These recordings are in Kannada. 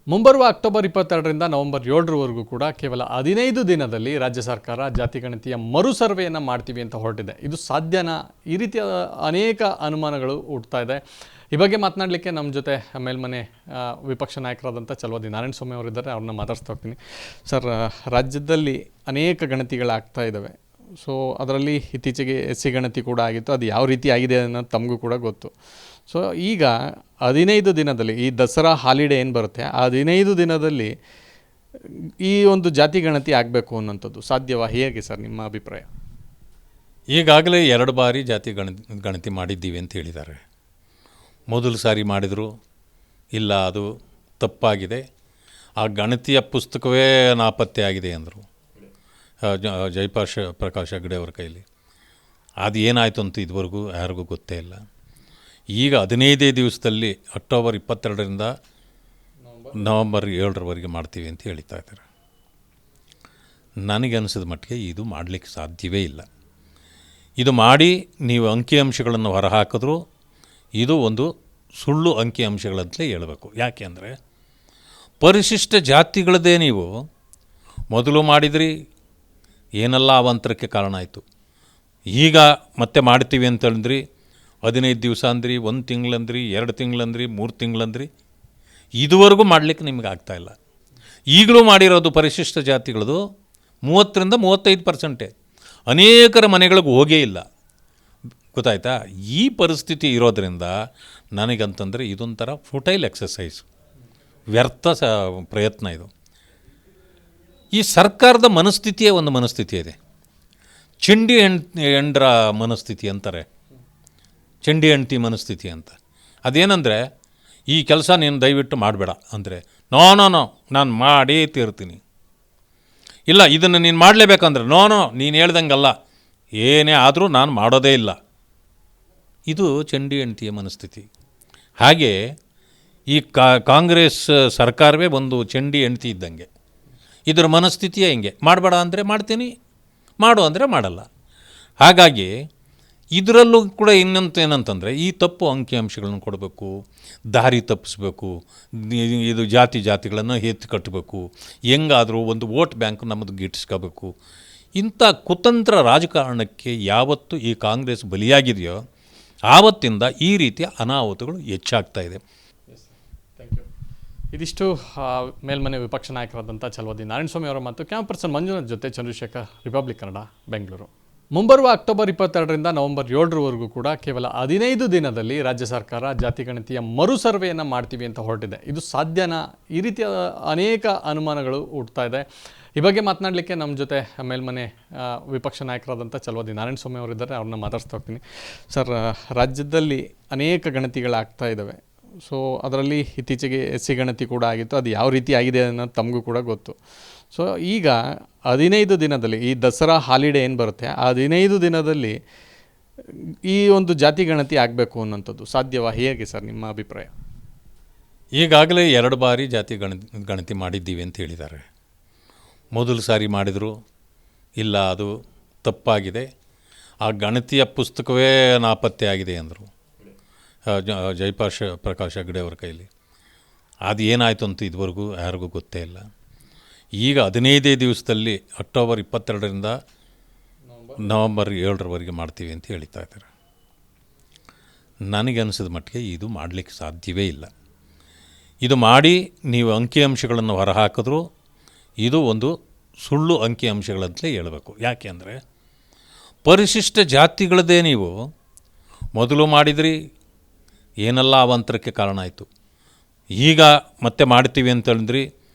ಮುಂಬರುವ ಅಕ್ಟೋಬರ್ 22ರಿಂದ ನವೆಂಬರ್ 7ರವರೆಗೂ ಕೂಡ ಕೇವಲ 15 ದಿನದಲ್ಲಿ ರಾಜ್ಯ ಸರ್ಕಾರ ಜಾತಿ ಗಣತಿಯ ಮರು ಸರ್ವೆಯನ್ನು ಮಾಡ್ತೀವಿ ಅಂತ ಹೊರಟಿದೆ. ಇದು ಸಾಧ್ಯನಾ? ಈ ರೀತಿಯ ಅನೇಕ ಅನುಮಾನಗಳು ಹುಟ್ಟುತ್ತಾ ಇದೆ. ಈ ಬಗ್ಗೆ ಮಾತನಾಡಲಿಕ್ಕೆ ನಮ್ಮ ಜೊತೆ ಮೇಲ್ಮನೆ ವಿಪಕ್ಷ ನಾಯಕರಾದಂಥ ಚಲವಾದಿ ನಾರಾಯಣಸ್ವಾಮಿ ಅವರಿದ್ದಾರೆ. ಅವ್ರನ್ನ ಮಾತಾಡ್ಸ್ತಾ ಹೋಗ್ತೀನಿ. ಸರ್, ರಾಜ್ಯದಲ್ಲಿ ಅನೇಕ ಗಣತಿಗಳಾಗ್ತಾ ಇದ್ದಾವೆ. ಸೊ ಅದರಲ್ಲಿ ಇತ್ತೀಚೆಗೆ SC ಗಣತಿ ಕೂಡ ಆಗಿತ್ತು. ಅದು ಯಾವ ರೀತಿ ಆಗಿದೆ ಅನ್ನೋದು ತಮಗೂ ಕೂಡ ಗೊತ್ತು. ಸೊ ಈಗ 15 ದಿನದಲ್ಲಿ ಈ ದಸರಾ ಹಾಲಿಡೇ ಏನು ಬರುತ್ತೆ, ಆ 15 ದಿನದಲ್ಲಿ ಈ ಒಂದು ಜಾತಿ ಗಣತಿ ಆಗಬೇಕು ಅನ್ನೋಂಥದ್ದು ಸಾಧ್ಯವಾ? ಹೇಗೆ ಸರ್ ನಿಮ್ಮ ಅಭಿಪ್ರಾಯ? ಈಗಾಗಲೇ 2 ಬಾರಿ ಜಾತಿ ಗಣತಿ ಮಾಡಿದ್ದೀವಿ ಅಂತ ಹೇಳಿದ್ದಾರೆ. ಮೊದಲು ಸಾರಿ ಮಾಡಿದರು, ಇಲ್ಲ ಅದು ತಪ್ಪಾಗಿದೆ, ಆ ಗಣತಿಯ ಪುಸ್ತಕವೇ ನಾಪತ್ತೆ ಆಗಿದೆ ಅಂದರು ಜಯಪ್ರಕಾಶ್ ಹೆಗಡೆ ಅವರ ಕೈಲಿ. ಅದು ಏನಾಯಿತು ಅಂತ ಇದುವರೆಗೂ ಯಾರಿಗೂ ಗೊತ್ತೇ ಇಲ್ಲ. ಈಗ 15 ದಿವಸದಲ್ಲಿ ಅಕ್ಟೋಬರ್ 22ರಿಂದ ನವಂಬರ್ 7ರವರೆಗೆ ಮಾಡ್ತೀವಿ ಅಂತ ಹೇಳ್ತಾ ಇದ್ದಾರೆ. ನನಗನ್ನಿಸಿದ ಮಟ್ಟಿಗೆ ಇದು ಮಾಡಲಿಕ್ಕೆ ಸಾಧ್ಯವೇ ಇಲ್ಲ. ಇದು ಮಾಡಿ ನೀವು ಅಂಕಿಅಂಶಗಳನ್ನು ಹೊರಹಾಕಿದ್ರೂ ಇದು ಒಂದು ಸುಳ್ಳು ಅಂಕಿಅಂಶಗಳಂತಲೇ ಹೇಳಬೇಕು. ಯಾಕೆ ಅಂದರೆ ಪರಿಶಿಷ್ಟ ಜಾತಿಗಳದ್ದೇ ನೀವು ಮೊದಲು ಮಾಡಿದ್ರಿ, ಏನೆಲ್ಲ ಅವಾಂತರಕ್ಕೆ ಕಾರಣ ಆಯಿತು. ಈಗ ಮತ್ತೆ ಮಾಡ್ತೀವಿ ಅಂತಂದ್ರಿ, 15 ದಿವಸ ಅಂದ್ರಿ, 1 ತಿಂಗಳಂದ್ರಿ, 2 ತಿಂಗಳಂದ್ರಿ, 3 ತಿಂಗಳಂದ್ರಿ, ಇದುವರೆಗೂ ಮಾಡಲಿಕ್ಕೆ ನಿಮ್ಗೆ ಆಗ್ತಾಯಿಲ್ಲ. ಈಗಲೂ ಮಾಡಿರೋದು ಪರಿಶಿಷ್ಟ ಜಾತಿಗಳದು 30-35%. ಅನೇಕರ ಮನೆಗಳಿಗೆ ಹೋಗೇ ಇಲ್ಲ. ಗೊತ್ತಾಯ್ತಾ? ಈ ಪರಿಸ್ಥಿತಿ ಇರೋದರಿಂದ ನನಗಂತಂದರೆ ಇದೊಂಥರ ಫುಟೈಲ್ ಎಕ್ಸಸೈಸ್, ವ್ಯರ್ಥ ಪ್ರಯತ್ನ ಇದು. ಈ ಸರ್ಕಾರದ ಮನಸ್ಥಿತಿಯೇ ಒಂದು ಮನಸ್ಥಿತಿ ಇದೆ. ಚಂಡಿ ಹೆಂಡ್ರ ಮನಸ್ಥಿತಿ ಅಂತಾರೆ, ಚಂಡಿ ಹೆಂಡ್ತಿ ಮನಸ್ಥಿತಿ ಅಂತ. ಅದೇನೆಂದರೆ, ಈ ಕೆಲಸ ನೀನು ದಯವಿಟ್ಟು ಮಾಡಬೇಡ ಅಂದರೆ, ನೋ ನಾನು ಮಾಡೇ ತೀರ್ತೀನಿ. ಇಲ್ಲ, ಇದನ್ನು ನೀನು ಮಾಡಲೇಬೇಕಂದ್ರೆ, ನೋ ನೀನು ಹೇಳ್ದಂಗಲ್ಲ, ಏನೇ ಆದರೂ ನಾನು ಮಾಡೋದೇ ಇಲ್ಲ. ಇದು ಚಂಡಿ ಹೆಂಡ್ತಿಯ ಮನಸ್ಥಿತಿ. ಹಾಗೆ ಈ ಕಾಂಗ್ರೆಸ್ ಸರ್ಕಾರವೇ ಒಂದು ಚಂಡಿ ಹೆಂಡ್ತಿ ಇದ್ದಂಗೆ. ಇದರ ಮನಸ್ಥಿತಿಯೇ ಹಿಂಗೆ, ಮಾಡಬೇಡ ಅಂದರೆ ಮಾಡ್ತೀನಿ, ಮಾಡು ಅಂದರೆ ಮಾಡಲ್ಲ. ಹಾಗಾಗಿ ಇದರಲ್ಲೂ ಕೂಡ ಇನ್ನೊಂದು ಏನಂತಂದರೆ, ಈ ತಪ್ಪು ಅಂಕಿಅಂಶಗಳನ್ನು ಕೊಡಬೇಕು, ದಾರಿ ತಪ್ಪಿಸ್ಬೇಕು, ಇದು ಜಾತಿಗಳನ್ನು ಎತ್ತಿ ಕಟ್ಟಬೇಕು, ಹೆಂಗಾದರೂ ಒಂದು ವೋಟ್ ಬ್ಯಾಂಕ್ ನಮ್ಮದು ಗಿಟ್ಟಿಸ್ಕೋಬೇಕು. ಇಂಥ ಕುತಂತ್ರ ರಾಜಕಾರಣಕ್ಕೆ ಯಾವತ್ತು ಈ ಕಾಂಗ್ರೆಸ್ ಬಲಿಯಾಗಿದೆಯೋ ಆವತ್ತಿಂದ ಈ ರೀತಿಯ ಅನಾಹುತಗಳು ಹೆಚ್ಚಾಗ್ತಾ ಇದೆ. ಇದಿಷ್ಟು ಮೇಲ್ಮನೆ ವಿಪಕ್ಷ ನಾಯಕರಾದಂಥ ಚಲವಾದಿ ನಾರಾಯಣಸ್ವಾಮಿ ಅವರ ಮಾತು. ಕ್ಯಾಮ್ ಪರ್ಸನ್ ಮಂಜುನಾಥ್ ಜೊತೆ ಚಂದ್ರಶೇಖರ್, ರಿಪಬ್ಲಿಕ್ ಕನ್ನಡ, ಬೆಂಗಳೂರು. ಮುಂಬರುವ ಅಕ್ಟೋಬರ್ 22ರಿಂದ ನವೆಂಬರ್ 7ರವರೆಗೂ ಕೂಡ ಕೇವಲ 15 ದಿನದಲ್ಲಿ ರಾಜ್ಯ ಸರ್ಕಾರ ಜಾತಿ ಗಣತಿಯ ಮರು ಸರ್ವೆಯನ್ನು ಮಾಡ್ತೀವಿ ಅಂತ ಹೊರಟಿದೆ. ಇದು ಸಾಧ್ಯನಾ? ಈ ರೀತಿಯ ಅನೇಕ ಅನುಮಾನಗಳು ಹುಟ್ಟುತ್ತಾ ಇದೆ. ಈ ಬಗ್ಗೆ ಮಾತನಾಡಲಿಕ್ಕೆ ನಮ್ಮ ಜೊತೆ ಮೇಲ್ಮನೆ ವಿಪಕ್ಷ ನಾಯಕರಾದಂಥ ಚಲವಾದಿ ನಾರಾಯಣಸ್ವಾಮಿ ಅವರಿದ್ದಾರೆ. ಅವ್ರನ್ನ ಮಾತಾಡ್ಸ್ತಾ ಹೋಗ್ತೀನಿ. ಸರ್, ರಾಜ್ಯದಲ್ಲಿ ಅನೇಕ ಗಣತಿಗಳಾಗ್ತಾ ಇದ್ದಾವೆ. ಸೊ ಅದರಲ್ಲಿ ಇತ್ತೀಚೆಗೆ SC ಗಣತಿ ಕೂಡ ಆಗಿತ್ತು. ಅದು ಯಾವ ರೀತಿ ಆಗಿದೆ ಅನ್ನೋದು ತಮಗೂ ಕೂಡ ಗೊತ್ತು. ಸೊ ಈಗ 15 ದಿನದಲ್ಲಿ ಈ ದಸರಾ ಹಾಲಿಡೇ ಏನು ಬರುತ್ತೆ, ಆ 15 ದಿನದಲ್ಲಿ ಈ ಒಂದು ಜಾತಿ ಗಣತಿ ಆಗಬೇಕು ಅನ್ನೋಂಥದ್ದು ಸಾಧ್ಯವಾ? ಹೇಗೆ ಸರ್ ನಿಮ್ಮ ಅಭಿಪ್ರಾಯ? ಈಗಾಗಲೇ 2 ಬಾರಿ ಜಾತಿ ಗಣತಿ ಮಾಡಿದ್ದೀವಿ ಅಂತ ಹೇಳಿದ್ದಾರೆ. ಮೊದಲು ಸಾರಿ ಮಾಡಿದರು, ಇಲ್ಲ ಅದು ತಪ್ಪಾಗಿದೆ, ಆ ಗಣತಿಯ ಪುಸ್ತಕವೇ ನಾಪತ್ತೆ ಆಗಿದೆ ಅಂದರು ಜಯಪ್ರಕಾಶ್ ಹೆಗಡೆ ಅವರ ಕೈಲಿ. ಅದು ಏನಾಯಿತು ಅಂತ ಇದುವರೆಗೂ ಯಾರಿಗೂ ಗೊತ್ತೇ ಇಲ್ಲ. ಈಗ 15 ದಿವಸದಲ್ಲಿ ಅಕ್ಟೋಬರ್ 22ರಿಂದ ನವಂಬರ್ 7ರವರೆಗೆ ಮಾಡ್ತೀವಿ ಅಂತ ಹೇಳ್ತಾ ಇದ್ದಾರೆ. ನನಗನ್ನಿಸಿದ ಮಟ್ಟಿಗೆ ಇದು ಮಾಡಲಿಕ್ಕೆ ಸಾಧ್ಯವೇ ಇಲ್ಲ. ಇದು ಮಾಡಿ ನೀವು ಅಂಕಿಅಂಶಗಳನ್ನು ಹೊರಹಾಕಿದ್ರೂ ಇದು ಒಂದು ಸುಳ್ಳು ಅಂಕಿಅಂಶಗಳಂತಲೇ ಹೇಳಬೇಕು. ಯಾಕೆ ಅಂದರೆ ಪರಿಶಿಷ್ಟ ಜಾತಿಗಳದ್ದೇ ನೀವು ಮೊದಲು ಮಾಡಿದ್ರಿ, ಏನೆಲ್ಲ ಅವಾಂತರಕ್ಕೆ ಕಾರಣ ಆಯಿತು. ಈಗ ಮತ್ತೆ ಮಾಡ್ತೀವಿ ಅಂತಂದ್ರಿ,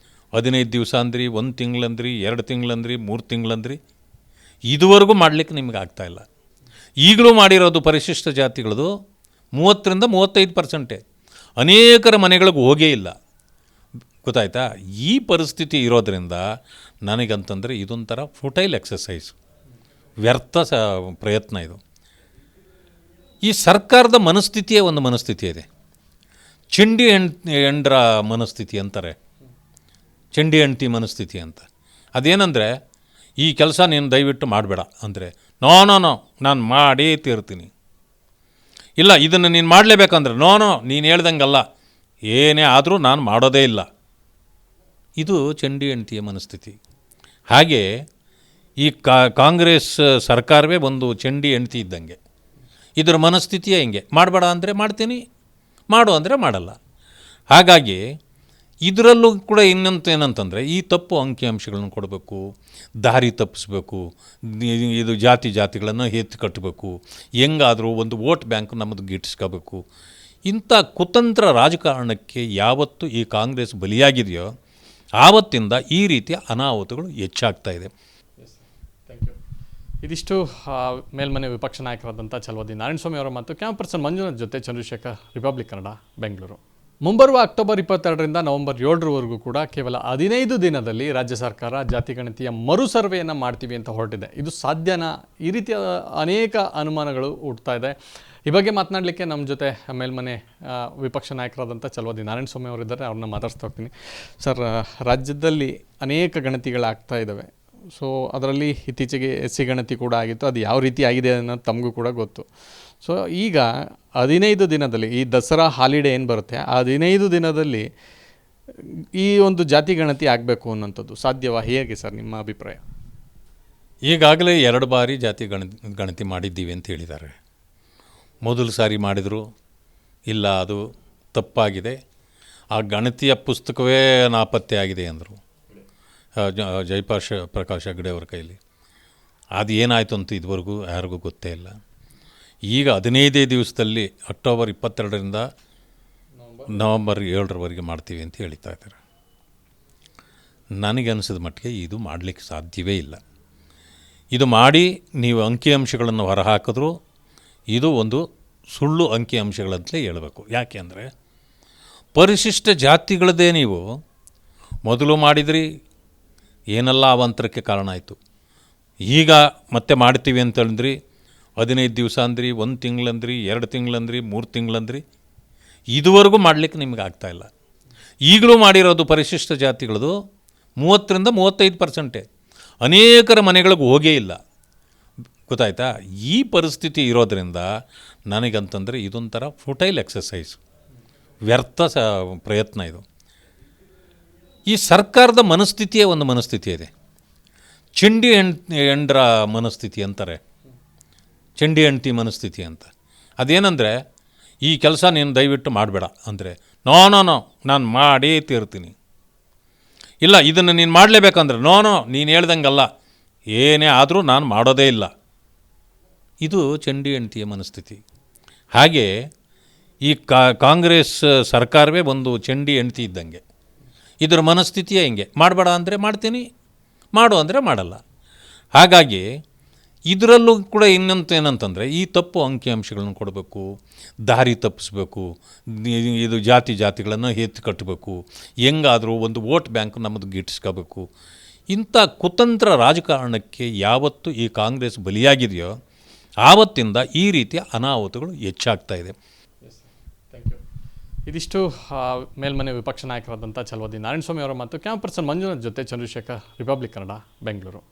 15 ದಿವಸ ಅಂದ್ರಿ, 1 ತಿಂಗಳಂದ್ರಿ, 2 ತಿಂಗಳಂದ್ರಿ, 3 ತಿಂಗಳಂದ್ರಿ, ಇದುವರೆಗೂ ಮಾಡಲಿಕ್ಕೆ ನಿಮ್ಗೆ ಆಗ್ತಾಯಿಲ್ಲ. ಈಗಲೂ ಮಾಡಿರೋದು ಪರಿಶಿಷ್ಟ ಜಾತಿಗಳದು 30-35%. ಅನೇಕರ ಮನೆಗಳಿಗೆ ಹೋಗೇ ಇಲ್ಲ. ಗೊತ್ತಾಯ್ತಾ? ಈ ಪರಿಸ್ಥಿತಿ ಇರೋದರಿಂದ ನನಗಂತಂದರೆ ಇದೊಂಥರ ಫುಟೈಲ್ ಎಕ್ಸಸೈಸ್, ವ್ಯರ್ಥ ಪ್ರಯತ್ನ ಇದು. ಈ ಸರ್ಕಾರದ ಮನಸ್ಥಿತಿಯೇ ಒಂದು ಮನಸ್ಥಿತಿ ಇದೆ. ಚಂಡಿ ಹೆಂಡ್ರ ಮನಸ್ಥಿತಿ ಅಂತಾರೆ, ಚಂಡಿ ಹೆಂಡ್ತಿ ಮನಸ್ಥಿತಿ ಅಂತ. ಅದೇನೆಂದರೆ, ಈ ಕೆಲಸ ನೀನು ದಯವಿಟ್ಟು ಮಾಡಬೇಡ ಅಂದರೆ, ನೋ ನಾನು ಮಾಡೇ ತೀರ್ತೀನಿ. ಇಲ್ಲ, ಇದನ್ನು ನೀನು ಮಾಡಲೇಬೇಕಂದ್ರೆ, ನೋ ನೀನು ಹೇಳ್ದಂಗಲ್ಲ, ಏನೇ ಆದರೂ ನಾನು ಮಾಡೋದೇ ಇಲ್ಲ. ಇದು ಚಂಡಿ ಹೆಂಡತಿಯ ಮನಸ್ಥಿತಿ. ಹಾಗೆ ಈ ಕಾಂಗ್ರೆಸ್ ಸರ್ಕಾರವೇ ಒಂದು ಚಂಡಿ ಹೆಂಡತಿ ಇದ್ದಂಗೆ. ಇದರ ಮನಸ್ಥಿತಿಯೇ ಹಿಂಗೆ, ಮಾಡಬೇಡ ಅಂದರೆ ಮಾಡ್ತೀನಿ, ಮಾಡು ಅಂದರೆ ಮಾಡಲ್ಲ. ಹಾಗಾಗಿ ಇದರಲ್ಲೂ ಕೂಡ ಇನ್ನೊಂದು ಏನಂತಂದರೆ, ಈ ತಪ್ಪು ಅಂಕಿಅಂಶಗಳನ್ನು ಕೊಡಬೇಕು, ದಾರಿ ತಪ್ಪಿಸ್ಬೇಕು, ಇದು ಜಾತಿಗಳನ್ನು ಎತ್ತಿ ಕಟ್ಟಬೇಕು, ಹೆಂಗಾದರೂ ಒಂದು ವೋಟ್ ಬ್ಯಾಂಕ್ ನಮ್ಮದು ಗಿಟ್ಟಿಸ್ಕೋಬೇಕು. ಇಂಥ ಕುತಂತ್ರ ರಾಜಕಾರಣಕ್ಕೆ ಯಾವತ್ತು ಈ ಕಾಂಗ್ರೆಸ್ ಬಲಿಯಾಗಿದೆಯೋ ಆವತ್ತಿಂದ ಈ ರೀತಿಯ ಅನಾಹುತಗಳು ಹೆಚ್ಚಾಗ್ತಾ ಇದೆ. ಇದಿಷ್ಟು ಮೇಲ್ಮನೆ ವಿಪಕ್ಷ ನಾಯಕರಾದಂಥ ಛಲವಾದಿ ನಾರಾಯಣಸ್ವಾಮಿ ಅವರ ಮತ್ತು ಕ್ಯಾಂಪ್ ಪರ್ಸನ್ ಮಂಜುನಾಥ್ ಜೊತೆ ಚಂದ್ರಶೇಖರ್, ರಿಪಬ್ಲಿಕ್ ಕನ್ನಡ, ಬೆಂಗಳೂರು. ಮುಂಬರುವ ಅಕ್ಟೋಬರ್ 22ರಿಂದ ನವೆಂಬರ್ 7ರವರೆಗೂ ಕೂಡ ಕೇವಲ 15 ದಿನದಲ್ಲಿ ರಾಜ್ಯ ಸರ್ಕಾರ ಜಾತಿ ಗಣತಿಯ ಮರು ಸರ್ವೆಯನ್ನು ಮಾಡ್ತೀವಿ ಅಂತ ಹೊರಟಿದೆ. ಇದು ಸಾಧ್ಯನಾ? ಈ ರೀತಿಯ ಅನೇಕ ಅನುಮಾನಗಳು ಹುಡ್ತಾ ಇದೆ. ಈ ಬಗ್ಗೆ ಮಾತನಾಡಲಿಕ್ಕೆ ನಮ್ಮ ಜೊತೆ ಮೇಲ್ಮನೆ ವಿಪಕ್ಷ ನಾಯಕರಾದಂಥ ಛಲವಾದಿ ನಾರಾಯಣಸ್ವಾಮಿ ಅವರಿದ್ದಾರೆ. ಅವ್ರನ್ನ ಮಾತಾಡ್ಸ್ತಾ ಹೋಗ್ತೀನಿ. ಸರ್, ರಾಜ್ಯದಲ್ಲಿ ಅನೇಕ ಗಣತಿಗಳಾಗ್ತಾ ಇದ್ದಾವೆ. ಸೊ ಅದರಲ್ಲಿ ಇತ್ತೀಚೆಗೆ SC ಗಣತಿ ಕೂಡ ಆಗಿತ್ತು. ಅದು ಯಾವ ರೀತಿ ಆಗಿದೆ ಅನ್ನೋದು ತಮಗೂ ಕೂಡ ಗೊತ್ತು. ಸೊ ಈಗ 15 ದಿನದಲ್ಲಿ ಈ ದಸರಾ ಹಾಲಿಡೇ ಏನು ಬರುತ್ತೆ, ಆ 15 ದಿನದಲ್ಲಿ ಈ ಒಂದು ಜಾತಿ ಗಣತಿ ಆಗಬೇಕು ಅನ್ನೋಂಥದ್ದು ಸಾಧ್ಯವಾ? ಹೇಗೆ ಸರ್ ನಿಮ್ಮ ಅಭಿಪ್ರಾಯ? ಈಗಾಗಲೇ 2 ಬಾರಿ ಜಾತಿ ಗಣತಿ ಮಾಡಿದ್ದೀವಿ ಅಂತ ಹೇಳಿದ್ದಾರೆ. ಮೊದಲು ಸಾರಿ ಮಾಡಿದರು, ಇಲ್ಲ ಅದು ತಪ್ಪಾಗಿದೆ, ಆ ಗಣತಿಯ ಪುಸ್ತಕವೇ ನಾಪತ್ತೆ ಆಗಿದೆ ಅಂದರು ಪ್ರಕಾಶ್ ಹೆಗಡೆ ಅವ್ರ ಕೈಲಿ. ಅದು ಏನಾಯಿತು ಅಂತ ಇದುವರೆಗೂ ಯಾರಿಗೂ ಗೊತ್ತೇ ಇಲ್ಲ. ಈಗ 15 ದಿವಸದಲ್ಲಿ ಅಕ್ಟೋಬರ್ 22ರಿಂದ ನವಂಬರ್ 7ರವರೆಗೆ ಮಾಡ್ತೀವಿ ಅಂತ ಹೇಳ್ತಾ ಇದ್ದಾರೆ. ನನಗೆ ಅನಿಸಿದ ಮಟ್ಟಿಗೆ ಇದು ಮಾಡಲಿಕ್ಕೆ ಸಾಧ್ಯವೇ ಇಲ್ಲ. ಇದು ಮಾಡಿ ನೀವು ಅಂಕಿಅಂಶಗಳನ್ನು ಹೊರಹಾಕಿದ್ರೂ ಇದು ಒಂದು ಸುಳ್ಳು ಅಂಕಿಅಂಶಗಳಂತಲೇ ಹೇಳಬೇಕು. ಯಾಕೆ ಅಂದರೆ ಪರಿಶಿಷ್ಟ ಜಾತಿಗಳದ್ದೇ ನೀವು ಮೊದಲು ಮಾಡಿದ್ರಿ, ಏನೆಲ್ಲ ಅವಾಂತರಕ್ಕೆ ಕಾರಣ ಆಯಿತು. ಈಗ ಮತ್ತೆ ಮಾಡ್ತೀವಿ ಅಂತಂದ್ರಿ, 15 ದಿವಸ ಅಂದ್ರಿ, 1 ತಿಂಗಳಂದ್ರಿ, 2 ತಿಂಗಳಂದ್ರಿ, 3 ತಿಂಗಳಂದ್ರಿ, ಇದುವರೆಗೂ ಮಾಡಲಿಕ್ಕೆ ನಿಮ್ಗೆ ಆಗ್ತಾಯಿಲ್ಲ. ಈಗಲೂ ಮಾಡಿರೋದು ಪರಿಶಿಷ್ಟ ಜಾತಿಗಳದು 30ರಿಂದ 35%. ಅನೇಕರ ಮನೆಗಳಿಗೆ ಹೋಗೇ ಇಲ್ಲ. ಗೊತ್ತಾಯ್ತಾ? ಈ ಪರಿಸ್ಥಿತಿ ಇರೋದರಿಂದ ನನಗಂತಂದರೆ ಇದೊಂಥರ ಫುಟೈಲ್ ಎಕ್ಸಸೈಸ್, ವ್ಯರ್ಥ ಪ್ರಯತ್ನ ಇದು. ಈ ಸರ್ಕಾರದ ಮನಸ್ಥಿತಿಯೇ ಒಂದು ಮನಸ್ಥಿತಿ ಇದೆ. ಚಂಡಿ ಹೆಂಡ್ರ ಮನಸ್ಥಿತಿ ಅಂತಾರೆ, ಚಂಡಿ ಹೆಂಡ್ತಿ ಮನಸ್ಥಿತಿ ಅಂತ. ಅದೇನೆಂದರೆ, ಈ ಕೆಲಸ ನೀನು ದಯವಿಟ್ಟು ಮಾಡಬೇಡ ಅಂದರೆ, ನೋ ನಾನು ಮಾಡೇ ತೀರ್ತೀನಿ. ಇಲ್ಲ, ಇದನ್ನು ನೀನು ಮಾಡಲೇಬೇಕಂದ್ರೆ ನೋ ನೀನು ಹೇಳ್ದಂಗಲ್ಲ, ಏನೇ ಆದರೂ ನಾನು ಮಾಡೋದೇ ಇಲ್ಲ. ಇದು ಚಂಡಿ ಹೆಂಡ್ತಿಯ ಮನಸ್ಥಿತಿ. ಹಾಗೆ ಈ ಕಾಂಗ್ರೆಸ್ ಸರ್ಕಾರವೇ ಒಂದು ಚಂಡಿ ಹೆಂಡ್ತಿ ಇದ್ದಂಗೆ. ಇದರ ಮನಸ್ಥಿತಿಯೇ ಹಿಂಗೆ, ಮಾಡಬೇಡ ಅಂದರೆ ಮಾಡ್ತೀನಿ, ಮಾಡು ಅಂದರೆ ಮಾಡಲ್ಲ. ಹಾಗಾಗಿ ಇದರಲ್ಲೂ ಕೂಡ ಇನ್ನೊಂದು ಏನಂತಂದರೆ, ಈ ತಪ್ಪು ಅಂಕಿಅಂಶಗಳನ್ನು ಕೊಡಬೇಕು, ದಾರಿ ತಪ್ಪಿಸ್ಬೇಕು, ಇದು ಜಾತಿಗಳನ್ನು ಎತ್ತಿ ಕಟ್ಟಬೇಕು, ಹೆಂಗಾದರೂ ಒಂದು ವೋಟ್ ಬ್ಯಾಂಕ್ ನಮ್ಮದು ಗಿಟ್ಟಿಸ್ಕೋಬೇಕು. ಇಂಥ ಕುತಂತ್ರ ರಾಜಕಾರಣಕ್ಕೆ ಯಾವತ್ತು ಈ ಕಾಂಗ್ರೆಸ್ ಬಲಿಯಾಗಿದೆಯೋ ಆವತ್ತಿಂದ ಈ ರೀತಿಯ ಅನಾಹುತಗಳು ಹೆಚ್ಚಾಗ್ತಾ ಇದೆ. ಇದಿಷ್ಟು ಮೇಲ್ಮನೆ ವಿಪಕ್ಷ ನಾಯಕರಾದಂಥ ಛಲವಾದಿ ನಾರಾಯಣಸ್ವಾಮಿ ಅವರ ಮತ್ತು ಕ್ಯಾಂಪ್ ಪರ್ಸನ್ ಮಂಜುನಾಥ್ ಜೊತೆ ಚಂದ್ರಶೇಖರ್, ರಿಪಬ್ಲಿಕ್ ಕನ್ನಡ, ಬೆಂಗಳೂರು.